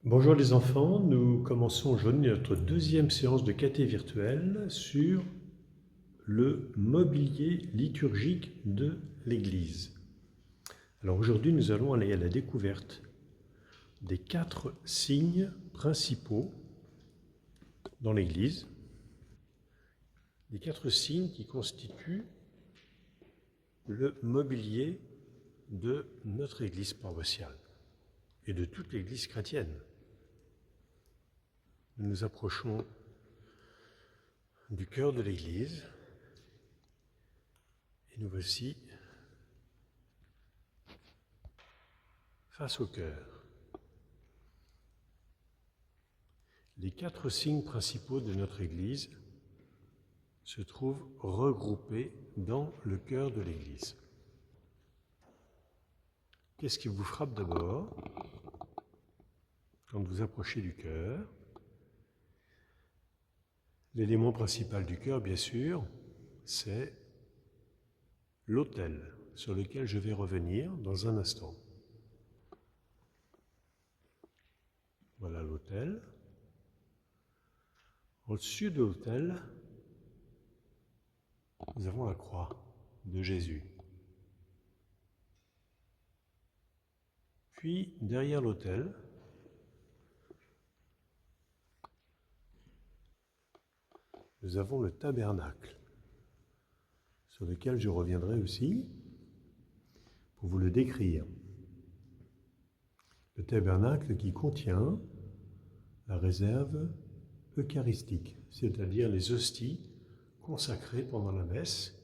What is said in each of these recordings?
Bonjour les enfants, nous commençons aujourd'hui notre deuxième séance de caté virtuelle sur le mobilier liturgique de l'Église. Alors aujourd'hui nous allons aller à la découverte des 4 signes principaux dans l'Église, les 4 signes qui constituent le mobilier de notre Église paroissiale et de toute l'Église chrétienne. Nous nous approchons du cœur de l'Église et nous voici face au cœur. Les 4 signes principaux de notre Église se trouvent regroupés dans le cœur de l'Église. Qu'est-ce qui vous frappe d'abord quand vous approchez du cœur? L'élément principal du cœur, bien sûr, c'est l'autel sur lequel je vais revenir dans un instant. Voilà l'autel. Au-dessus de l'autel, nous avons la croix de Jésus. Puis, derrière l'autel, nous avons le tabernacle, sur lequel je reviendrai aussi pour vous le décrire. Le tabernacle qui contient la réserve eucharistique, c'est-à-dire les hosties consacrées pendant la messe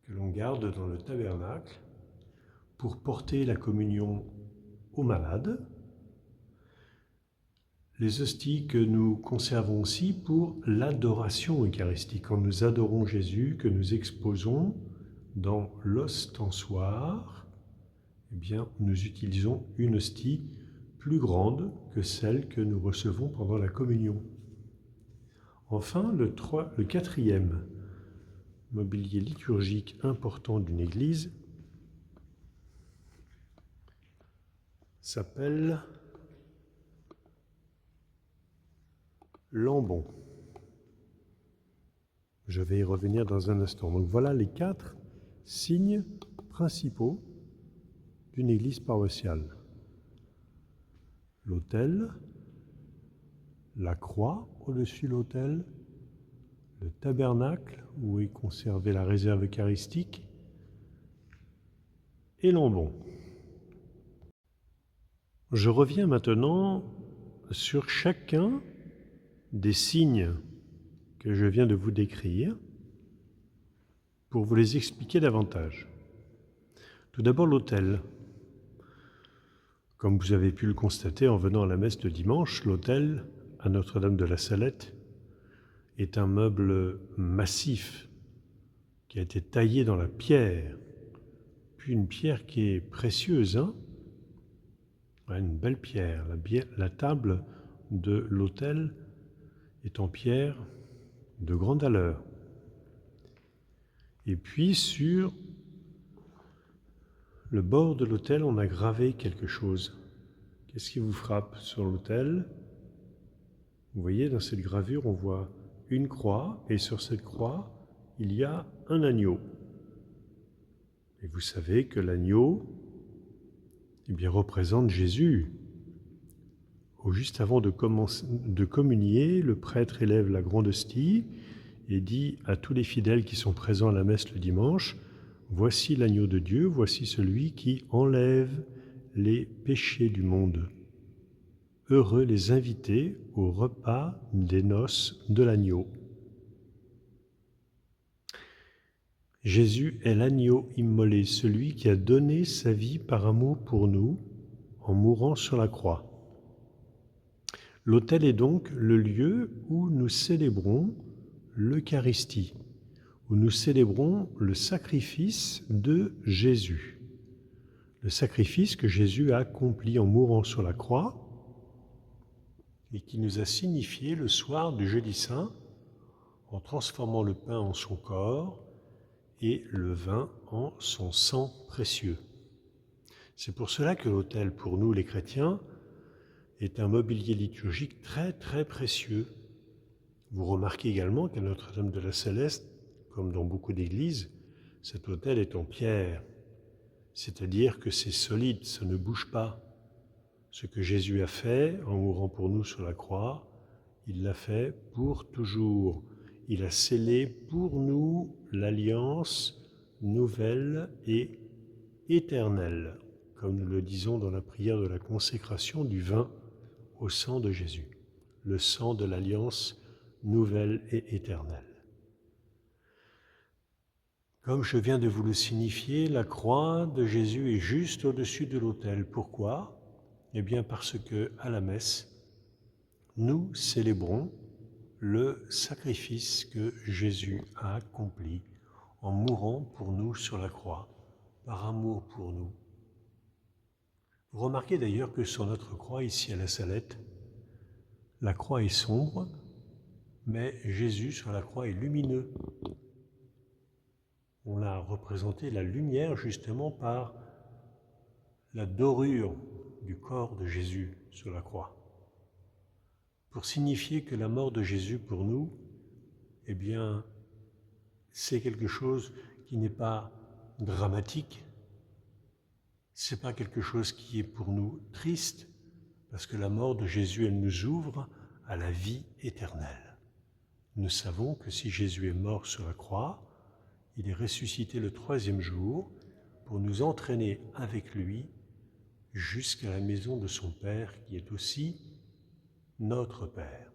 que l'on garde dans le tabernacle pour porter la communion aux malades, les hosties que nous conservons aussi pour l'adoration eucharistique, quand nous adorons Jésus, que nous exposons dans l'ostensoir, eh bien, nous utilisons une hostie plus grande que celle que nous recevons pendant la communion. Enfin, le quatrième mobilier liturgique important d'une église s'appelle l'ambon. Je vais y revenir dans un instant. Donc voilà les 4 signes principaux d'une église paroissiale. L'autel, la croix au-dessus de l'autel, le tabernacle où est conservée la réserve eucharistique et l'ambon. Je reviens maintenant sur chacun des signes que je viens de vous décrire pour vous les expliquer davantage. Tout d'abord l'autel. Comme vous avez pu le constater en venant à la messe de dimanche, l'autel à Notre-Dame de la Salette est un meuble massif qui a été taillé dans la pierre, puis une pierre qui est précieuse, une belle pierre. La table de l'autel est en pierre de grande valeur. Et puis sur le bord de l'autel, on a gravé quelque chose. Qu'est-ce qui vous frappe sur l'autel? Vous voyez, dans cette gravure, on voit une croix, et sur cette croix, il y a un agneau. Et vous savez que l'agneau, représente Jésus. Juste avant de communier, le prêtre élève la grande hostie et dit à tous les fidèles qui sont présents à la messe le dimanche: « Voici l'agneau de Dieu, voici celui qui enlève les péchés du monde. Heureux les invités au repas des noces de l'agneau. » Jésus est l'agneau immolé, celui qui a donné sa vie par amour pour nous en mourant sur la croix. L'autel est donc le lieu où nous célébrons l'Eucharistie, où nous célébrons le sacrifice de Jésus. Le sacrifice que Jésus a accompli en mourant sur la croix et qui nous a signifié le soir du Jeudi Saint en transformant le pain en son corps et le vin en son sang précieux. C'est pour cela que l'autel, pour nous les chrétiens, est un mobilier liturgique très très précieux. Vous remarquez également qu'à Notre-Dame de la Céleste, comme dans beaucoup d'églises, cet autel est en pierre, c'est-à-dire que c'est solide, ça ne bouge pas. Ce que Jésus a fait en mourant pour nous sur la croix, il l'a fait pour toujours. Il a scellé pour nous l'alliance nouvelle et éternelle, comme nous le disons dans la prière de la consécration du vin au sang de Jésus, le sang de l'alliance nouvelle et éternelle. Comme je viens de vous le signifier, la croix de Jésus est juste au-dessus de l'autel. Pourquoi ? Eh bien parce que à la messe, nous célébrons le sacrifice que Jésus a accompli en mourant pour nous sur la croix, par amour pour nous. Vous remarquez d'ailleurs que sur notre croix, ici à la Salette, la croix est sombre, mais Jésus sur la croix est lumineux. On a représenté la lumière justement par la dorure du corps de Jésus sur la croix, pour signifier que la mort de Jésus pour nous, eh bien, c'est quelque chose qui n'est pas dramatique, c'est pas quelque chose qui est pour nous triste, parce que la mort de Jésus, elle nous ouvre à la vie éternelle. Nous savons que si Jésus est mort sur la croix, il est ressuscité le 3e jour pour nous entraîner avec lui jusqu'à la maison de son Père, qui est aussi notre Père.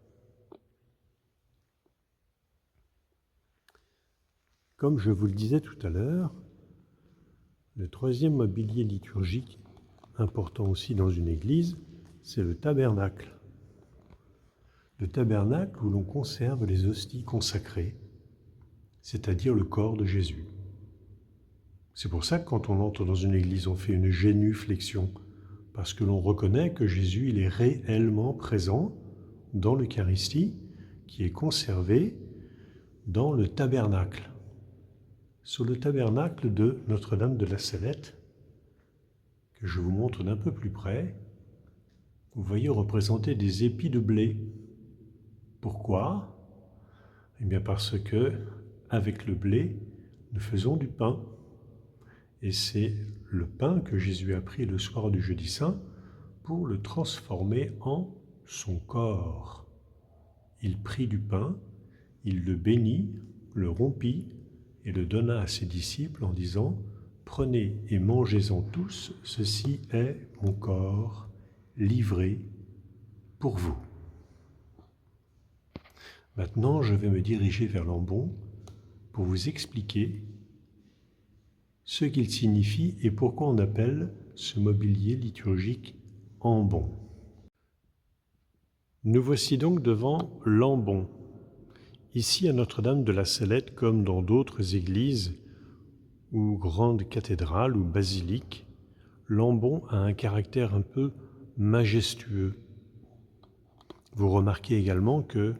Comme je vous le disais tout à l'heure, le 3e mobilier liturgique, important aussi dans une église, c'est le tabernacle. Le tabernacle où l'on conserve les hosties consacrées, c'est-à-dire le corps de Jésus. C'est pour ça que quand on entre dans une église, on fait une génuflexion, parce que l'on reconnaît que Jésus, il est réellement présent dans l'Eucharistie, qui est conservée dans le tabernacle. Sur le tabernacle de Notre-Dame de la Salette, que je vous montre d'un peu plus près, vous voyez représenter des épis de blé. Pourquoi ? Eh bien parce que, avec le blé, nous faisons du pain. Et c'est le pain que Jésus a pris le soir du Jeudi Saint pour le transformer en son corps. Il prit du pain, il le bénit, le rompit et le donna à ses disciples en disant « Prenez et mangez-en tous, ceci est mon corps livré pour vous. » Maintenant, je vais me diriger vers l'ambon pour vous expliquer ce qu'il signifie et pourquoi on appelle ce mobilier liturgique ambon. Nous voici donc devant l'ambon. Ici à Notre-Dame de la Salette, comme dans d'autres églises ou grandes cathédrales ou basiliques, l'ambon a un caractère un peu majestueux. Vous remarquez également que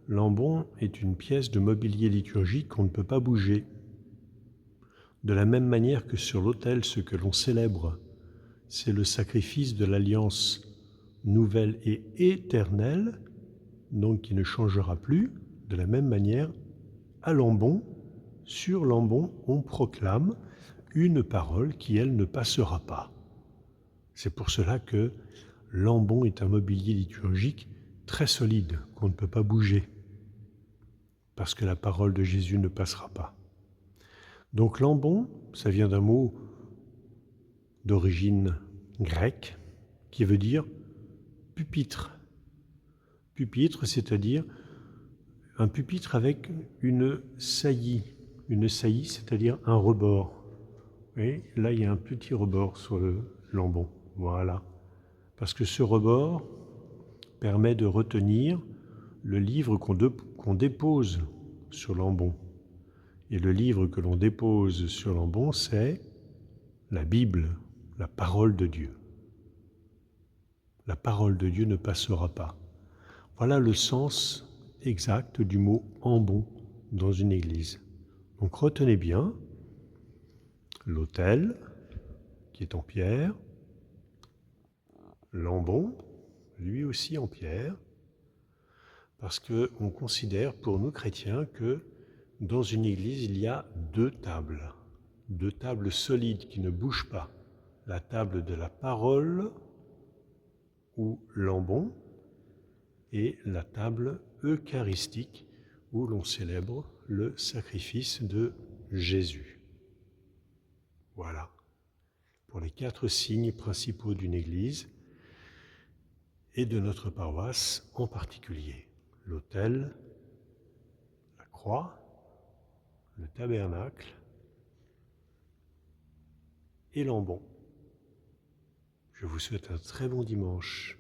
l'ambon est une pièce de mobilier liturgique qu'on ne peut pas bouger. De la même manière que sur l'autel, ce que l'on célèbre, c'est le sacrifice de l'alliance nouvelle et éternelle, donc qui ne changera plus. De la même manière, à l'ambon, sur l'ambon, on proclame une parole qui, elle, ne passera pas. C'est pour cela que l'ambon est un mobilier liturgique très solide, qu'on ne peut pas bouger, parce que la parole de Jésus ne passera pas. Donc l'ambon, ça vient d'un mot d'origine grecque qui veut dire pupitre. Pupitre, c'est-à-dire un pupitre avec une saillie. Une saillie, c'est-à-dire un rebord. Et là, il y a un petit rebord sur l'ambon. Voilà. Parce que ce rebord permet de retenir le livre qu'on dépose sur l'ambon. Et le livre que l'on dépose sur l'ambon, c'est la Bible, la parole de Dieu. La parole de Dieu ne passera pas. Voilà le sens exact du mot ambon dans une église. Donc retenez bien l'autel qui est en pierre, l'ambon, lui aussi en pierre, parce qu'on considère pour nous chrétiens que dans une église, il y a deux tables solides qui ne bougent pas. La table de la parole, ou l'ambon, et la table eucharistique, où l'on célèbre le sacrifice de Jésus. Voilà, pour les 4 signes principaux d'une église, et de notre paroisse en particulier. L'autel, la croix, le tabernacle et l'ambon. Je vous souhaite un très bon dimanche.